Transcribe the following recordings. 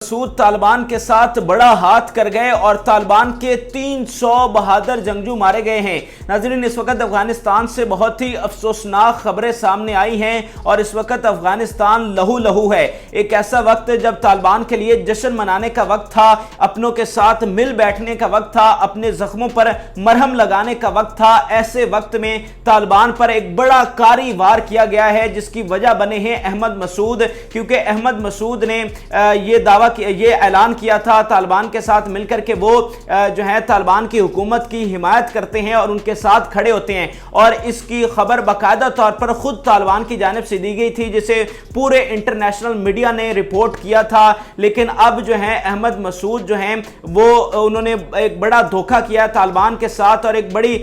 مسعود طالبان کے ساتھ بڑا ہاتھ کر گئے اور طالبان کے 300 بہادر جنگجو مارے گئے ہیں۔ ناظرین، اس وقت افغانستان سے بہت ہی افسوسناک خبریں سامنے آئی ہیں اور اس وقت افغانستان لہو لہو ہے۔ ایک ایسا وقت جب طالبان کے لیے جشن منانے کا وقت تھا، اپنوں کے ساتھ مل بیٹھنے کا وقت تھا، اپنے زخموں پر مرہم لگانے کا وقت تھا، ایسے وقت میں طالبان پر ایک بڑا کاری وار کیا گیا ہے جس کی وجہ بنے ہیں احمد مسعود، کیونکہ احمد مسعود نے یہ اعلان کیا تھا طالبان کے ساتھ مل کر کے وہ جو ہے طالبان کی حکومت کی حمایت کرتے ہیں اور ان کے ساتھ کھڑے ہوتے ہیں، اور اس کی خبر باقاعدہ طور پر خود طالبان کی جانب سے دی گئی تھی جسے پورے انٹرنیشنل میڈیا نے رپورٹ کیا تھا۔ لیکن اب جو ہے احمد مسعود جو ہیں وہ انہوں نے ایک بڑا دھوکہ کیا طالبان کے ساتھ، اور ایک بڑی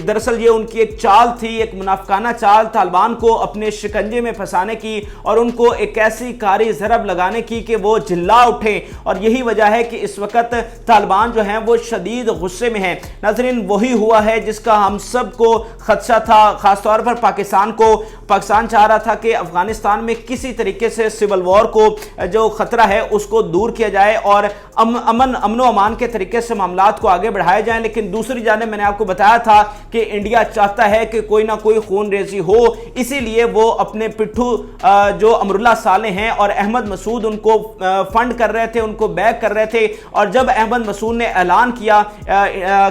دراصل یہ ان کی ایک چال تھی، ایک منافقانہ چال طالبان کو اپنے شکنجے میں پھنسانے کی اور ان کو ایک ایسی کاری ضرب لگانے کی کہ وہ جلا اٹھے، اور یہی وجہ ہے کہ اس وقت طالبان جو ہیں وہ شدید غصے میں ہیں۔ ناظرین، وہی ہوا ہے جس کا ہم سب کو خدشہ تھا، خاص طور پر پاکستان چاہ رہا تھا کہ افغانستان میں کسی طریقے سے سول وار کو جو خطرہ ہے اس کو دور کیا جائے اور امن و امان کے طریقے سے معاملات کو آگے بڑھائے جائیں، لیکن دوسری جانب میں نے آپ کو بتایا تھا کہ انڈیا چاہتا ہے کہ کوئی نہ کوئی خون ریزی ہو، اسی لیے وہ اپنے پٹھو جو امراللہ صالح ہیں اور احمد مسعود ان کو فنڈ کر رہے تھے، ان کو بیک کر رہے تھے، اور جب احمد مسعود نے اعلان کیا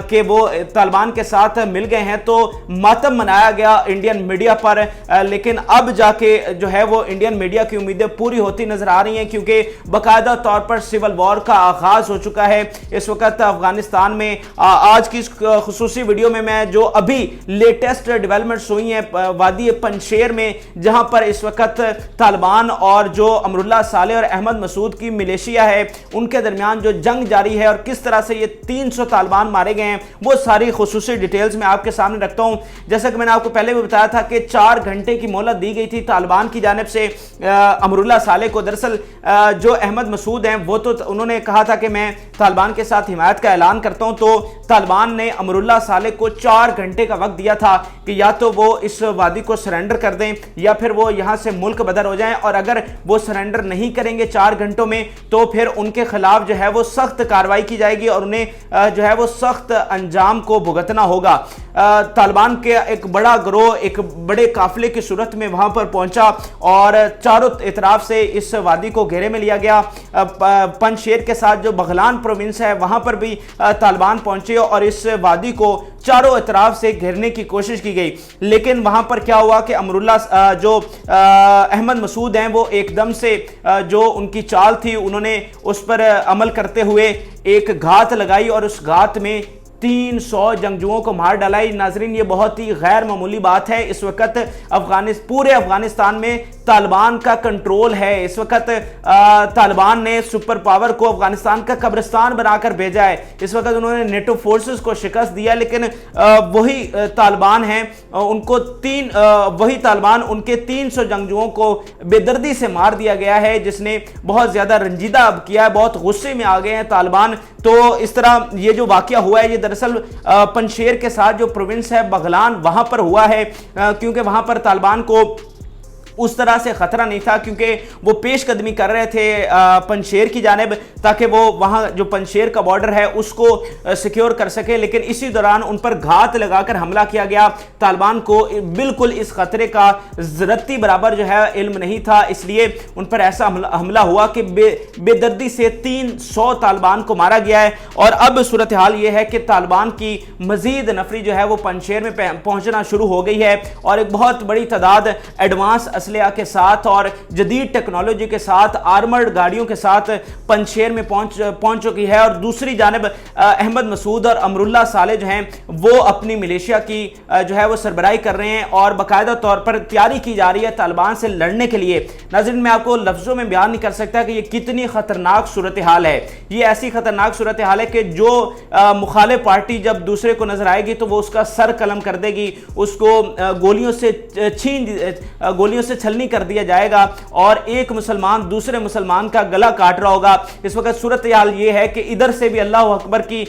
کہ وہ طالبان کے ساتھ مل گئے ہیں تو ماتم منایا گیا انڈین میڈیا پر، لیکن اب جا کے جو ہے وہ انڈین میڈیا کی امیدیں پوری ہوتی نظر آ رہی ہیں، کیونکہ باقاعدہ طور پر سول وار کا آغاز ہو چکا ہے اس وقت افغانستان میں۔ آج کی اس خصوصی ویڈیو میں جو ابھی لیٹسٹ ڈیولپمنٹس ہوئی ہیں وادی پنشیر میں، جہاں پر اس وقت طالبان اور جو امراللہ صالح اور احمد مسعود کی ملیشیا ہے ان کے درمیان جو جنگ جاری ہے اور کس طرح سے یہ 300 طالبان مارے گئے ہیں، وہ ساری خصوصی ڈیٹیلز میں آپ کے سامنے رکھتا ہوں۔ جیسا کہ میں نے آپ کو پہلے بھی بتایا تھا کہ 4 گھنٹے کی مہلت دی گئی تھی طالبان کی جانب سے امراللہ صالح کو۔ دراصل جو احمد مسعود ہیں وہ تو انہوں نے کہا تھا کہ میں طالبان کے ساتھ حمایت کا اعلان کرتا ہوں، تو طالبان نے امراللہ صالح کو 4 گھنٹے کا وقت دیا تھا کہ یا تو وہ اس وادی کو سرنڈر کر دیں یا پھر وہ یہاں سے ملک بدر ہو جائیں، اور اگر وہ سرنڈر نہیں کریں گے 4 گھنٹوں میں تو پھر ان کے خلاف جو ہے وہ سخت کارروائی کی جائے گی اور انہیں جو ہے وہ سخت انجام کو بھگتنا ہوگا۔ طالبان کے ایک بڑا گروہ ایک بڑے قافلے کی صورت میں وہاں پر پہنچا اور چاروں اطراف سے اس وادی کو گھیرے میں لیا گیا۔ پنشیر کے ساتھ جو بغلان پروونس ہے وہاں پر بھی طالبان پہنچے اور اس وادی کو چاروں اطراف سے گھیرنے کی کوشش کی گئی، لیکن وہاں پر کیا ہوا کہ امراللہ جو احمد مسعود ہیں وہ ایک دم سے جو ان کی چال تھی انہوں نے اس پر عمل کرتے ہوئے ایک گھات لگائی اور اس گھات میں 300 جنگجوؤں کو مار ڈالا۔ ناظرین، یہ بہت ہی غیر معمولی بات ہے۔ اس وقت پورے افغانستان میں طالبان کا کنٹرول ہے۔ اس وقت طالبان نے سپر پاور کو افغانستان کا قبرستان بنا کر بھیجا ہے۔ اس وقت انہوں نے نیٹو فورسز کو شکست دیا، لیکن وہی طالبان ہیں وہی طالبان ان کے 300 جنگجوؤں کو بے دردی سے مار دیا گیا ہے، جس نے بہت زیادہ رنجیدہ اب کیا ہے، بہت غصے میں آ گئے ہیں طالبان۔ تو اس طرح یہ جو واقعہ ہوا ہے یہ دراصل پنشیر کے ساتھ جو پروونس ہے بغلان وہاں پر ہوا ہے، کیونکہ وہاں پر طالبان کو اس طرح سے خطرہ نہیں تھا، کیونکہ وہ پیش قدمی کر رہے تھے پنشیر کی جانب تاکہ وہ وہاں جو پنشیر کا بارڈر ہے اس کو سیکیور کر سکے، لیکن اسی دوران ان پر گھات لگا کر حملہ کیا گیا۔ طالبان کو بالکل اس خطرے کا ذرتی برابر جو ہے علم نہیں تھا، اس لیے ان پر ایسا حملہ ہوا کہ بے دردی سے 300 طالبان کو مارا گیا ہے، اور اب صورتحال یہ ہے کہ طالبان کی مزید نفری جو ہے وہ پنشیر میں پہنچنا شروع ہو گئی ہے، اور ایک بہت بڑی تعداد ایڈوانس اسلحہ کے ساتھ اور جدید ٹیکنالوجی کے ساتھ آرمرڈ گاڑیوں کے ساتھ پنشیر میں پہنچ چکی ہے۔ اور دوسری جانب احمد مسعود اور امراللہ صالح جو ہیں وہ اپنی ملیشیا کی جو ہے وہ سربراہی کر رہے ہیں اور باقاعدہ طور پر تیاری کی جا رہی ہے طالبان سے لڑنے کے لیے۔ ناظرین، میں آپ کو لفظوں میں بیان نہیں کر سکتا کہ یہ کتنی خطرناک صورتحال ہے۔ یہ ایسی خطرناک صورتحال ہے کہ جو مخالف پارٹی جب دوسرے کو نظر آئے گی تو وہ اس کا سر قلم کر دے گی، اس کو گولیوں سے से छलनी कर दिया जाएगा और एक मुसलमान दूसरे मुसलमान का गला काट रहा होगा। इस वक्त सूरत हाल ये है कि इधर से भी अल्लाह अकबर की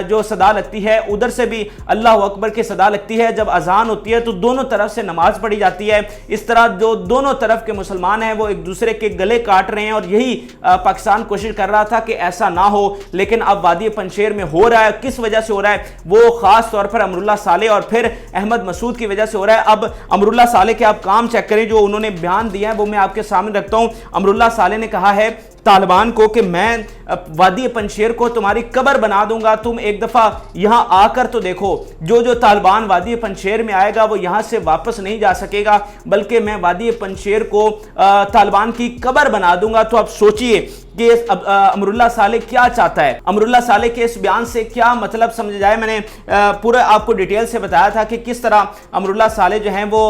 जो सदा लगती है, उधर से भी अल्लाह अकबर की सदा लगती है। जब अजान होती है तो दोनों तरफ से नमाज पढ़ी जाती है। इस तरह जो दोनों तरफ के मुसलमान हैं वो एक दूसरे के गले काट रहे हैं और यही पाकिस्तान कोशिश कर रहा था कि ऐसा ना हो, लेकिन अब वादी पंजशेर में हो रहा है। किस वजह से हो रहा है? वो खास तौर पर अमरुल्लाह साले और फिर अहमद मसूद की वजह से हो रहा है। अब अमरुल्लाह साले के आप काम चेक करें, जो उन्होंने बयान दिया है वो मैं आपके सामने रखता हूं। अमरुल्लाह साले ने कहा है तालिबान को कि मैं वादी पंजशेर को तुम्हारी कब्र बना दूंगा, तुम एक दफा यहां आकर तो देखो। जो तालिबान वादी पंजशेर में आएगा वो यहां से वापस नहीं जा सकेगा, बल्कि मैं वादी पंजशेर को तालिबान की कब्र बना दूंगा। तो आप सोचिए कि अमरुल्लाह साले क्या चाहता है। अमरुल्लाह साले के इस बयान से क्या मतलब समझ जाए। मैंने पूरा आपको डिटेल से बताया था कि किस तरह अमरुल्लाह साले जो हैं वो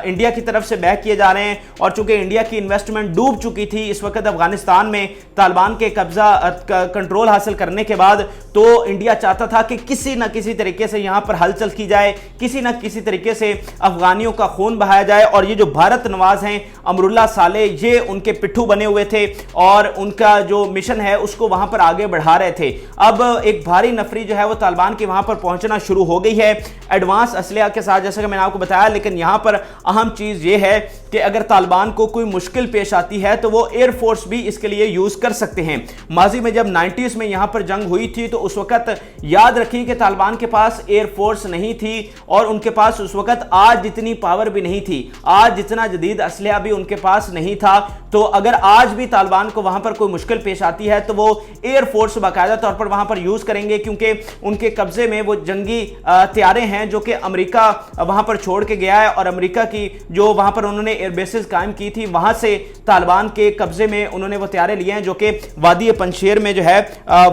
इंडिया की तरफ से बैक किए जा रहे हैं, और चूंकि इंडिया की इन्वेस्टमेंट डूब चुकी थी इस वक्त अफगानिस्तान में तालिबान के कब्जा कंट्रोल हासिल करने के बाद, तो इंडिया चाहता था कि किसी ना किसी तरीके से यहां पर हलचल की जाए, किसी ना किसी तरीके से अफगानियों का खून बहाया जाए। और ये जो भारत नवाज हैं अमरुल्लाह साले, ये उनके पिट्ठू बने हुए थे और उनका जो मिशन है उसको वहां पर आगे बढ़ा रहे थे। अब एक भारी नफरी जो है वो तालिबान के वहां पर पहुंचना शुरू हो गई है एडवांस असलिया के साथ, जैसा कि मैंने आपको बताया। लेकिन यहां पर अहम चीज ये है कि अगर तालिबान को कोई मुश्किल पेश आती है तो वो एयरफोर्स भी इसके लिए यूज कर सकते हैं। माजी में जब 90s में यहां पर जंग हुई थी तो उस वक्त याद रखिए कि तालिबान के पास एयरफोर्स नहीं थी और उनके पास उस वक्त आज जितनी पावर भी नहीं थी, आज जितना जदीद असलिया भी उनके पास नहीं था। तो अगर आज भी तालिबान को वहां पर कोई मुश्किल पेश आती है तो वो एयरफोर्स बाकायदा तौर पर वहां पर यूज करेंगे, क्योंकि उनके कब्जे में वो जंगी तैयारे हैं जो कि अमेरिका वहां पर छोड़ के गया है, और अमेरिका की जो वहां पर उन्होंने एयरबेसेस कायम की थी वहां से तालिबान के कब्जे में उन्होंने वो तैयारे लिए हैं जो कि वादी पंजशेर में जो है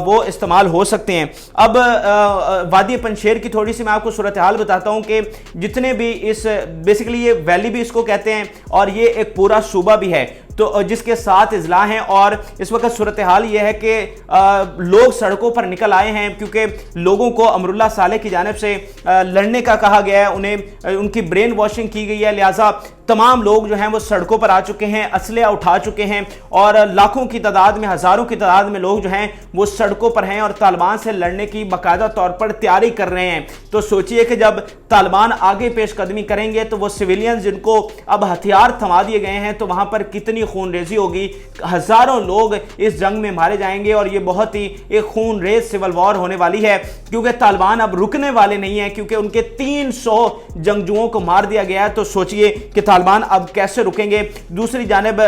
वो इस्तेमाल हो सकते हैं। अब वादी पंजशेर की थोड़ी सी मैं आपको सूरत हाल बताता हूं कि जितने भी इस बेसिकली ये वैली भी इसको कहते हैं और ये एक पूरा सूबा भी है, तो जिसके 7 अजला हैं। और इस वक्त सूरत हाल ये है कि लोग सड़कों पर निकल आए हैं, क्योंकि लोगों को अमरुल्लाह साले की जानिब से लड़ने का कहा गया है, उन्हें उनकी ब्रेन वॉशिंग की गई है। लिहाजा तमाम लोग जो हैं वो सड़कों पर आ चुके हैं, असलिया उठा चुके हैं, और लाखों की तादाद में, हज़ारों की तादाद में लोग जो हैं वो सड़कों पर हैं और तालिबान से लड़ने की बाकायदा तौर पर तैयारी कर रहे हैं। तो सोचिए कि जब तालिबान आगे पेशकदमी करेंगे तो वो सिविलियन जिनको अब हथियार थमा दिए गए हैं, तो वहाँ पर कितनी खूनरेजी होगी। हज़ारों लोग इस जंग में मारे जाएंगे और ये बहुत ही एक खूनरेज सिविल वॉर होने वाली है, क्योंकि तालिबान अब रुकने वाले नहीं हैं, क्योंकि उनके 300 जंगजुओं को मार दिया गया है। तो सोचिए कि तालिबान अब कैसे रुकेंगे। दूसरी जानिब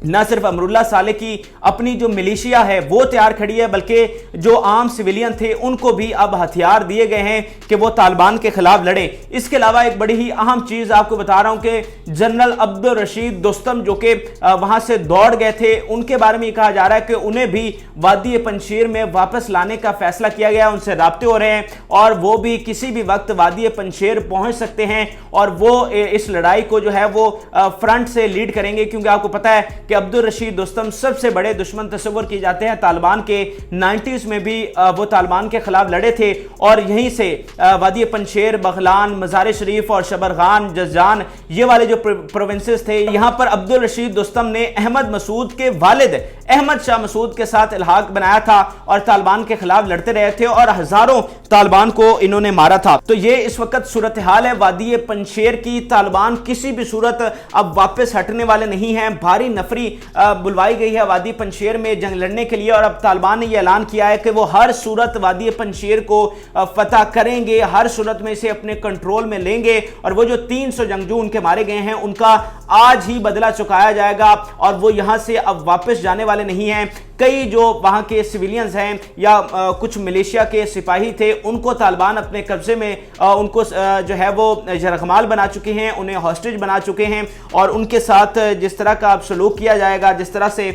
न सिर्फ अमरुल्लाह साले की अपनी जो मिलिशिया है वो तैयार खड़ी है, बल्कि जो आम सिविलियन थे उनको भी अब हथियार दिए गए हैं कि वो तालिबान के खिलाफ लड़े। इसके अलावा एक बड़ी ही अहम चीज़ आपको बता रहा हूं कि जनरल अब्दुल रशीद दोस्तम जो कि वहां से दौड़ गए थे, उनके बारे में कहा जा रहा है कि उन्हें भी वादी पंजशेर में वापस लाने का फैसला किया गया। उनसे राब्ते हो रहे हैं और वो भी किसी भी वक्त वादी पंजशेर पहुंच सकते हैं और वो इस लड़ाई को जो है वो फ्रंट से लीड करेंगे, क्योंकि आपको पता है कि अब्दुल रशीद दोस्तम सबसे बड़े दुश्मन तस्वर किए जाते हैं तालिबान के। 90s में भी वो तालिबान के खिलाफ लड़े थे और यहीं से वादी पंजशेर, बगलान, मज़ार शरीफ और शबरगान, जजान, ये वाले जो प्रोविंसेस थे, यहां पर अब्दुल रशीद दोस्तम ने अहमद मसूद के वालिद अहमद शाह मसूद के साथ इल्हाक बनाया था और तालिबान के खिलाफ लड़ते रहे थे और हजारों तालिबान को इन्होंने मारा था। तो ये इस वक्त सूरत हाल है वादी पंजशेर की। तालिबान किसी भी सूरत अब वापस हटने वाले नहीं हैं। भारी नफरी बुलवाई गई है वादी पंजशेर में जंग लड़ने के लिए, और अब तालिबान ने यह ऐलान किया है कि वो हर सूरत वादी पंजशेर को फतह करेंगे, हर सूरत में इसे अपने कंट्रोल में लेंगे, और वो जो 300 जंगजू उनके मारे गए हैं उनका आज ही बदला चुकाया जाएगा और वो यहां से अब वापस जाने वाले नहीं हैं। कई जो वहां के सिविलियंस हैं या कुछ मलेशिया के सिपाही थे उनको तालिबान अपने कब्जे में उनको जो है वो जरगमाल बना चुके हैं, उन्हें हॉस्टेज बना चुके हैं, और उनके साथ जिस तरह का अब सलूक किया जाएगा, जिस तरह से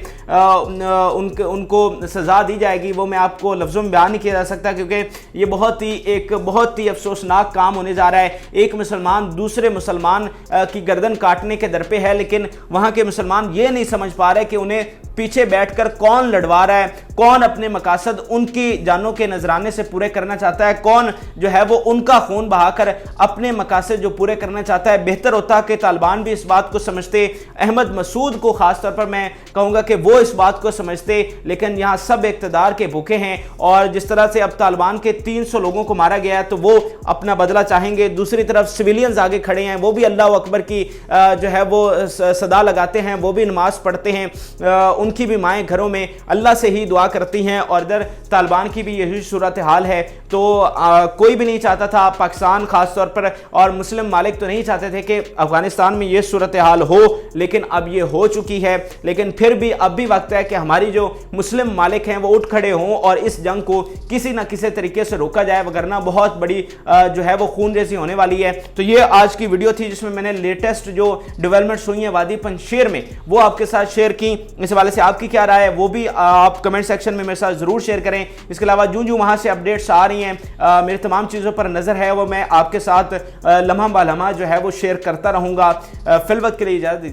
उनको सजा दी जाएगी, वो मैं आपको लफ्ज़ों में बयान नहीं किया जा सकता, क्योंकि ये बहुत ही अफसोसनाक काम होने जा रहा है। एक मुसलमान दूसरे मुसलमान की गर्दन काटने के दर पे है, लेकिन वहां के मुसलमान ये नहीं समझ पा रहे कि उन्हें पीछे बैठकर कौन लड़वा रहा है, कौन अपने मकासद उनकी जानों के नजराने से पूरे करना चाहता है, कौन जो है वो उनका खून बहाकर अपने मकासद जो पूरे करना चाहता है। बेहतर होता कि तालिबान भी इस बात को समझते, अहमद मसूद को खास तौर पर मैं कहूंगा कि वो इस बात को समझते, लेकिन यहां सब इक़्तिदार के भूखे हैं और जिस तरह से अब तालिबान के 300 लोगों को मारा गया है तो वो अपना बदला चाहेंगे। दूसरी तरफ सिविलियंस आगे खड़े हैं, वो भी अल्लाह अकबर की जो है वो सदा लगाते हैं, वो भी नमाज पढ़ते हैं, उनकी भी माएँ घरों में अल्लाह से ही दुआ करती हैं और इधर तालिबान की भी यही सूरत हाल है। तो कोई भी नहीं चाहता था, पाकिस्तान खास तौर पर और मुस्लिम मालिक तो नहीं चाहते थे कि अफगानिस्तान में ये सूरत हाल हो, लेकिन अब ये हो चुकी है। लेकिन फिर भी अब भी वक्त है कि हमारी जो मुस्लिम मालिक हैं वो उठ खड़े हों और इस जंग को किसी न किसी तरीके से रोका जाए, वगरना बहुत बड़ी जो है वो खून रेजी होने वाली है। तो ये आज की वीडियो थी जिसमें मैंने लेटेस्ट जो डेवलपमेंट्स हुई हैं वादी पंजशीर में वो आपके साथ शेयर की। इस हवाले से आपकी क्या राय है वो भी आप कमेंट सेक्शन में मेरे साथ जरूर शेयर करें। इसके अलावा जो वहां से अपडेट्स आ रही हैं, मेरी तमाम चीज़ों पर नज़र है, वो मैं आपके साथ लम्हा ब लम्हा जो है वो शेयर करता रहूँगा। फिल वक्त के लिए इजाज़त दीजिए।